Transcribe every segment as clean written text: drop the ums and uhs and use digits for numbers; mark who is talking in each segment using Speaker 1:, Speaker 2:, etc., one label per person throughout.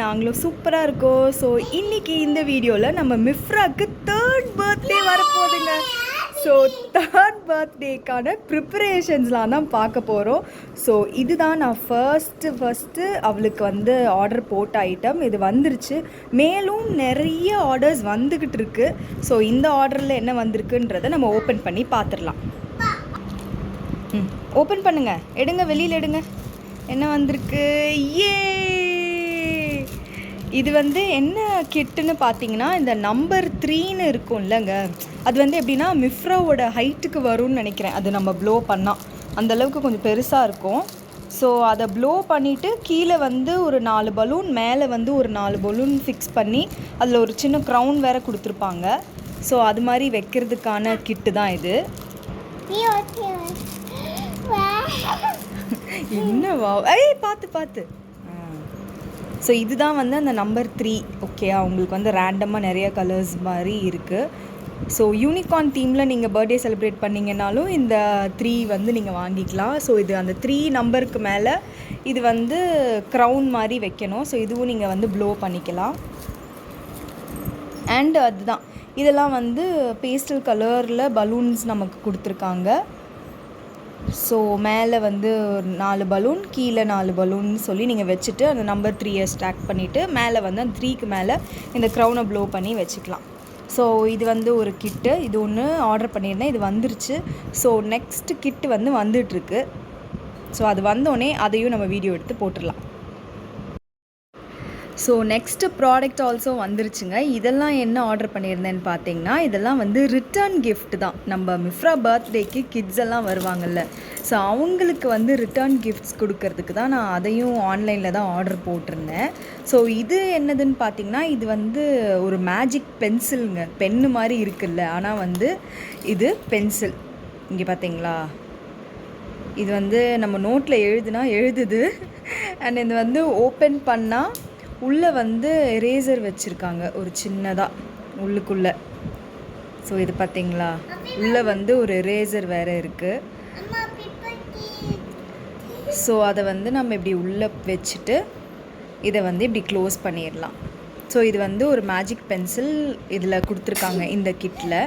Speaker 1: நாங்களும் சூப்பராக இருக்கோம். ஸோ இன்றைக்கி இந்த வீடியோவில் நம்ம மிஃப்ராக்கு 3rd பர்த்டே வரப்போகுதுங்க. ஸோ 3rd பர்த்டேக்கான ப்ரிப்பரேஷன்ஸ்லாம் தான் பார்க்க போகிறோம். ஸோ இதுதான் நான் ஃபர்ஸ்ட்டு அவளுக்கு வந்து ஆர்டர் போட்ட ஐட்டம். இது வந்துருச்சு. மேலும் நிறைய ஆர்டர்ஸ் வந்துக்கிட்டு இருக்கு. ஸோ இந்த ஆர்டரில் என்ன வந்திருக்குன்றதை நம்ம ஓப்பன் பண்ணி பார்த்துடலாம். ஓப்பன் பண்ணுங்க, எடுங்க, வெளியில் எடுங்க. என்ன வந்திருக்கு? ஏ, இது வந்து என்ன கிட்டுன்னு பார்த்தீங்கன்னா, இந்த நம்பர் 3ன்னு இருக்கும் இல்லைங்க, அது வந்து எப்படின்னா மிஃப்ராவோட ஹைட்டுக்கு வரும்னு நினைக்கிறேன். அது நம்ம ப்ளோ பண்ணால் அந்தளவுக்கு கொஞ்சம் பெருசாக இருக்கும். ஸோ அதை ப்ளோ பண்ணிவிட்டு கீழே வந்து ஒரு 4 பலூன், மேலே வந்து ஒரு 4 பலூன் ஃபிக்ஸ் பண்ணி அதில் ஒரு சின்ன க்ரௌன் வேறு கொடுத்துருப்பாங்க. ஸோ அது மாதிரி வைக்கிறதுக்கான கிட்டு தான் இது. என்னவா? பார்த்து. ஸோ இதுதான் வந்து அந்த நம்பர் 3. ஓகே, அவங்களுக்கு வந்து ரேண்டமாக நிறைய கலர்ஸ் மாதிரி இருக்குது. ஸோ யூனிகார்ன் தீமில் நீங்கள் பர்த்டே செலிப்ரேட் பண்ணிங்கனாலும் இந்த 3 வந்து நீங்கள் வாங்கிக்கலாம். ஸோ இது அந்த 3 நம்பருக்கு மேலே இது வந்து க்ரௌன் மாதிரி வைக்கணும். ஸோ இதுவும் நீங்கள் வந்து ப்ளோ பண்ணிக்கலாம். அண்ட் அதுதான், இதெல்லாம் வந்து பேஸ்டல் கலரில் பலூன்ஸ் நமக்கு கொடுத்துருக்காங்க. ஸோ மேலே வந்து 4 பலூன், கீழே 4 பலூன் சொல்லி நீங்கள் வச்சுட்டு அந்த நம்பர் 3 ஸ்டாக் பண்ணிவிட்டு மேலே வந்து அந்த 3க்கு மேலே இந்த க்ரௌனை ப்ளோ பண்ணி வச்சுக்கலாம். ஸோ இது வந்து ஒரு கிட்டு. இது ஒன்று ஆர்டர் பண்ணியிருந்தேன், இது வந்துருச்சு. ஸோ நெக்ஸ்ட் கிட்டு வந்து வந்துட்டுருக்கு. ஸோ அது வந்தோடனே அதையும் நம்ம வீடியோ எடுத்து போட்டுடலாம். ஸோ நெக்ஸ்ட்டு ப்ராடக்ட் ஆல்சோ வந்துருச்சுங்க. இதெல்லாம் என்ன ஆர்டர் பண்ணியிருந்தேன்னு பார்த்தீங்கன்னா, இதெல்லாம் வந்து ரிட்டர்ன் கிஃப்ட் தான். நம்ம மிஃப்ரா பர்த்டேக்கு கிட்ஸ் எல்லாம் வருவாங்கள்ல, ஸோ அவங்களுக்கு வந்து ரிட்டர்ன் கிஃப்ட்ஸ் கொடுக்கறதுக்கு தான் நான் அதையும் ஆன்லைனில் தான் ஆர்டர் போட்டிருந்தேன். ஸோ இது என்னதுன்னு பார்த்தீங்கன்னா, இது வந்து ஒரு மேஜிக் பென்சிலுங்க. பென்னு மாதிரி இருக்குல்ல, ஆனால் வந்து இது பென்சில். இங்கே பார்த்தீங்களா, இது வந்து நம்ம நோட்டில் எழுதுது. அண்ட் இது வந்து ஓப்பன் பண்ணால் உள்ளே வந்து எரேசர் வச்சுருக்காங்க ஒரு சின்னதாக உள்ளுக்குள்ளே. ஸோ இது பார்த்தீங்களா, உள்ளே வந்து ஒரு எரேசர் வேறு இருக்குது. ஸோ அதை வந்து நம்ம இப்படி உள்ளே வச்சுட்டு இதை வந்து இப்படி க்ளோஸ் பண்ணிடலாம். ஸோ இது வந்து ஒரு மேஜிக் பென்சில் இதில் கொடுத்துருக்காங்க இந்த கிட்டில்.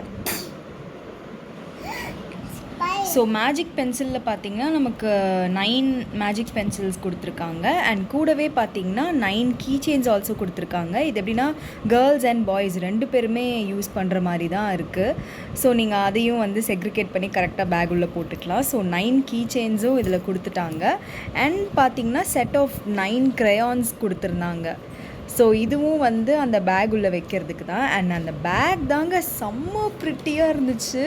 Speaker 1: ஸோ மேஜிக் பென்சிலில் பார்த்திங்கன்னா நமக்கு 9 மேஜிக் பென்சில்ஸ் கொடுத்துருக்காங்க. அண்ட் கூடவே பார்த்திங்கன்னா 9 கீ செயின்ஸ் ஆல்சோ கொடுத்துருக்காங்க. இது எப்படின்னா கேர்ள்ஸ் அண்ட் பாய்ஸ் 2 பேருமே யூஸ் பண்ணுற மாதிரி தான் இருக்குது. ஸோ நீங்கள் அதையும் வந்து செக்ரிகேட் பண்ணி கரெக்டாக பேக் உள்ளே போட்டுக்கலாம். ஸோ 9 கீ செயின்ஸும் இதில் கொடுத்துட்டாங்க. அண்ட் பார்த்திங்கன்னா செட் ஆஃப் 9 க்ரையான்ஸ் கொடுத்துருந்தாங்க. ஸோ இதுவும் வந்து அந்த பேக் உள்ளே வைக்கிறதுக்கு தான். அண்ட் அந்த பேக் தாங்க செம்ம ப்ரிட்டியாக இருந்துச்சு.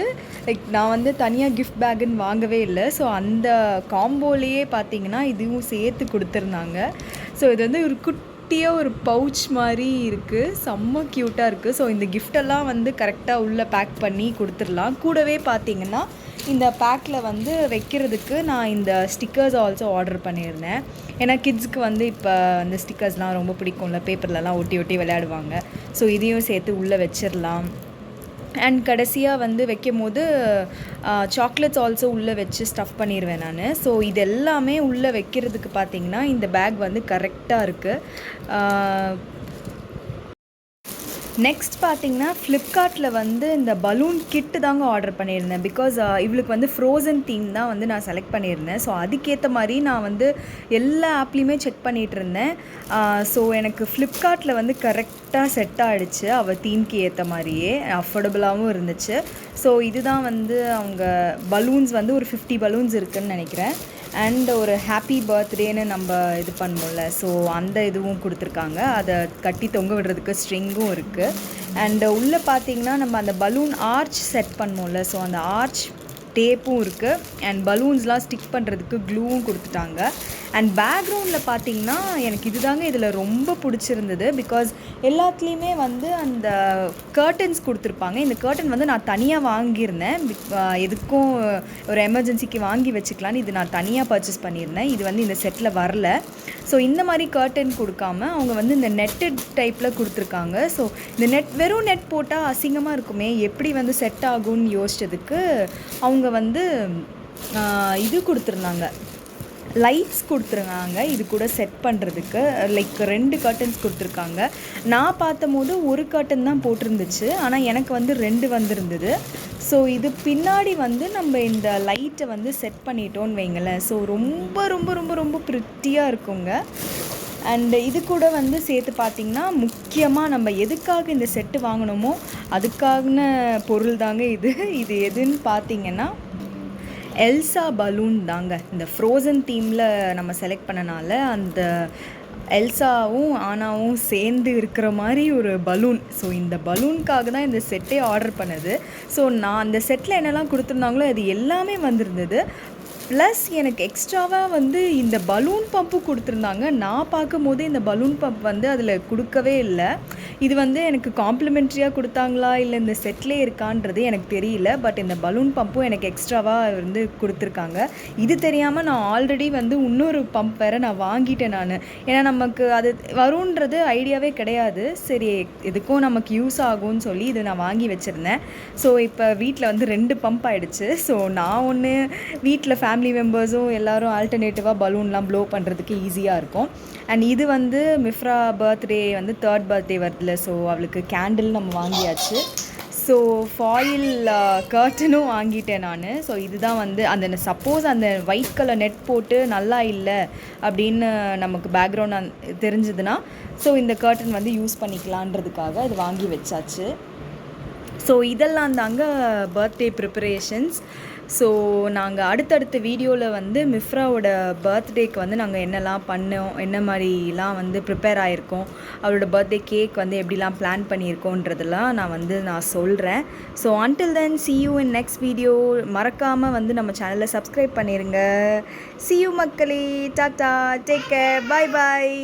Speaker 1: லைக் நான் வந்து தனியாக கிஃப்ட் பேக்குன்னு வாங்கவே இல்லை. ஸோ அந்த காம்போலேயே பார்த்தீங்கன்னா இதுவும் சேர்த்து கொடுத்துருந்தாங்க. ஸோ இது வந்து ஒரு குட்டியாக ஒரு பவுச் மாதிரி இருக்குது, செம்ம க்யூட்டாக இருக்குது. ஸோ இந்த கிஃப்டெல்லாம் வந்து கரெக்டாக உள்ளே பேக் பண்ணி கொடுத்துடலாம். கூடவே பார்த்திங்கன்னா இந்த பேக்கில் வந்து வைக்கிறதுக்கு நான் இந்த ஸ்டிக்கர்ஸ் ஆல்சோ ஆர்டர் பண்ணியிருந்தேன். ஏன்னா கிட்ஸுக்கு வந்து இப்போ அந்த ஸ்டிக்கர்ஸ்லாம் ரொம்ப பிடிக்கும்ல, பேப்பர்லலாம் ஒட்டி விளையாடுவாங்க. ஸோ இதையும் சேர்த்து உள்ளே வச்சிடலாம். அண்ட் கடைசியாக வந்து வைக்கும் போது சாக்லேட்ஸ் ஆல்சோ உள்ளே வச்சு ஸ்டஃப் பண்ணிடுவேன் நான். ஸோ இது எல்லாமே உள்ளே வைக்கிறதுக்கு பார்த்திங்கன்னா இந்த பேக் வந்து கரெக்டாக இருக்குது. நெக்ஸ்ட் பார்த்திங்கன்னா ஃப்ளிப்கார்ட்டில் வந்து இந்த பலூன் கிட்டு தாங்க ஆர்டர் பண்ணியிருந்தேன். பிகாஸ் இவளுக்கு வந்து ஃப்ரோசன் தீம் தான் வந்து நான் செலக்ட் பண்ணியிருந்தேன். ஸோ அதுக்கேற்ற மாதிரி நான் வந்து எல்லா ஆப்லேயுமே செக் பண்ணிகிட்டு இருந்தேன். ஸோ எனக்கு ஃப்ளிப்கார்ட்டில் வந்து கரெக்டாக செட் ஆகிடுச்சு. அவள் தீம்க்கு ஏற்ற மாதிரியே அஃபோர்டபுளாகவும் இருந்துச்சு. ஸோ இதுதான் வந்து அவங்க பலூன்ஸ் வந்து ஒரு 50 பலூன்ஸ் இருக்குதுன்னு நினைக்கிறேன். அண்ட் ஒரு ஹாப்பி பர்த்டேன்னு நம்ம இது பண்ணுவோம்ல, ஸோ அந்த இதுவும் கொடுத்துருக்காங்க. அதை கட்டி தொங்க விடுறதுக்கு ஸ்ட்ரிங்கும் இருக்குது. அண்ட் உள்ளே பார்த்திங்கன்னா நம்ம அந்த பலூன் ஆர்ச் செட் பண்ணுவோம்ல, ஸோ அந்த ஆர்ச் டேப்பும் இருக்குது. அண்ட் பலூன்ஸ்லாம் ஸ்டிக் பண்ணுறதுக்கு க்ளூவும் கொடுத்துட்டாங்க. அண்ட் பேக்ரவுண்டில் பார்த்திங்கன்னா எனக்கு இதுதாங்க இதில் ரொம்ப பிடிச்சிருந்தது. பிகாஸ் எல்லாத்துலேயுமே வந்து அந்த கர்டன்ஸ் கொடுத்துருப்பாங்க. இந்த கர்டன் வந்து நான் தனியாக வாங்கியிருந்தேன். எதுக்கும் ஒரு எமர்ஜென்சிக்கு வாங்கி வச்சுக்கலான்னு இது நான் தனியாக பர்ச்சேஸ் பண்ணியிருந்தேன். இது வந்து இந்த செட்டில் வரல. ஸோ இந்த மாதிரி கர்டன் கொடுக்காம அவங்க வந்து இந்த நெட்டட் டைப்பில் கொடுத்துருக்காங்க. ஸோ இந்த வெறும் நெட் போட்டால் அசிங்கமாக இருக்குமே, எப்படி வந்து செட் ஆகும்னு யோசிச்சதுக்கு அவங்க வந்து இது கொடுத்துருந்தாங்க, லைட்ஸ் கொடுத்துருக்காங்க இது கூட செட் பண்ணுறதுக்கு. லைக் 2 கர்டன்ஸ் கொடுத்துருக்காங்க. நான் பார்த்தம்போது ஒரு கர்டன் தான் போட்டிருந்துச்சு, ஆனால் எனக்கு வந்து 2 வந்திருந்தது. ஸோ இது பின்னாடி வந்து நம்ம இந்த லைட்டை வந்து செட் பண்ணிட்டோன்னு வைங்களேன். ஸோ ரொம்ப ரொம்ப ரொம்ப ரொம்ப ப்ரிட்டியாக இருக்குங்க. அண்டு இது கூட வந்து சேர்த்து பார்த்திங்கன்னா முக்கியமாக நம்ம எதுக்காக இந்த செட்டு வாங்கினோமோ அதுக்கான பொருள் தாங்க இது. இது எதுன்னு பார்த்திங்கன்னா எல்சா பலூன் தாங்க. இந்த ஃப்ரோசன் தீமில் நம்ம செலக்ட் பண்ணனால அந்த எல்சாவும் ஆனாவும் சேர்ந்து இருக்கிற மாதிரி ஒரு பலூன். ஸோ இந்த பலூனுக்காக தான் இந்த செட்டே ஆர்டர் பண்ணது. ஸோ நான் அந்த செட்டில் என்னெல்லாம் கொடுத்துருந்தாங்களோ அது எல்லாமே வந்திருந்தது. ப்ளஸ் எனக்கு எக்ஸ்ட்ராவாக வந்து இந்த பலூன் பம்பும் கொடுத்துருந்தாங்க. நான் பார்க்கும்போது இந்த பலூன் பம்ப் வந்து அதில் கொடுக்கவே இல்லை. இது வந்து எனக்கு காம்ப்ளிமெண்ட்ரியாக கொடுத்தாங்களா இல்லை இந்த செட்லேயே இருக்கான்றது எனக்கு தெரியல. பட் இந்த பலூன் பம்பும் எனக்கு எக்ஸ்ட்ராவாக வந்து கொடுத்துருக்காங்க. இது தெரியாமல் நான் ஆல்ரெடி வந்து இன்னொரு பம்ப் வேறு நான் வாங்கிட்டேன் நான். ஏன்னா நமக்கு அது வரும்ன்றது ஐடியாவே கிடையாது. சரி எதுக்கும் நமக்கு யூஸ் ஆகும்னு சொல்லி இது நான் வாங்கி வச்சுருந்தேன். ஸோ இப்போ வீட்டில் வந்து 2 பம்ப் ஆகிடுச்சு. ஸோ நான் ஒன்று வீட்டில் ஃபேமிலி மெம்பர்ஸும் எல்லோரும் ஆல்டர்னேட்டிவாக பலூன்லாம் ப்ளோ பண்ணுறதுக்கு ஈஸியாக இருக்கும். அண்ட் இது வந்து மிஃப்ரா பர்த்டே வந்து 3rd பர்த்டே வருதுல. ஸோ அவளுக்கு கேண்டில் நம்ம வாங்கியாச்சு. ஸோ ஃபாயில் கர்ட்டனும் வாங்கிட்டேன் நான். ஸோ இதுதான் வந்து அந்த சப்போஸ் அந்த ஒயிட் கலர் நெட் போட்டு நல்லா இல்லை அப்படின்னு நமக்கு பேக்ரவுண்ட் தெரிஞ்சதுன்னா ஸோ இந்த கர்ட்டன் வந்து யூஸ் பண்ணிக்கலான்றதுக்காக அது வாங்கி வச்சாச்சு. ஸோ இதெல்லாம் தாங்க பர்த்டே ப்ரிப்பரேஷன்ஸ். ஸோ நாங்கள் அடுத்தடுத்த வீடியோவில் வந்து மிஃப்ராவோட பர்த்டேக்கு வந்து நாங்கள் என்னெல்லாம் பண்ணோம், என்ன மாதிரிலாம் வந்து ப்ரிப்பேர் ஆகிருக்கோம், அவளோட பர்த்டே கேக் வந்து எப்படிலாம் பிளான் பண்ணியிருக்கோன்றதெல்லாம் நான் சொல்கிறேன். So until then see you in next video. மறக்காமல் வந்து நம்ம சேனலை சப்ஸ்கிரைப் பண்ணிடுங்க. see you மக்களே. Tata, take care, bye bye.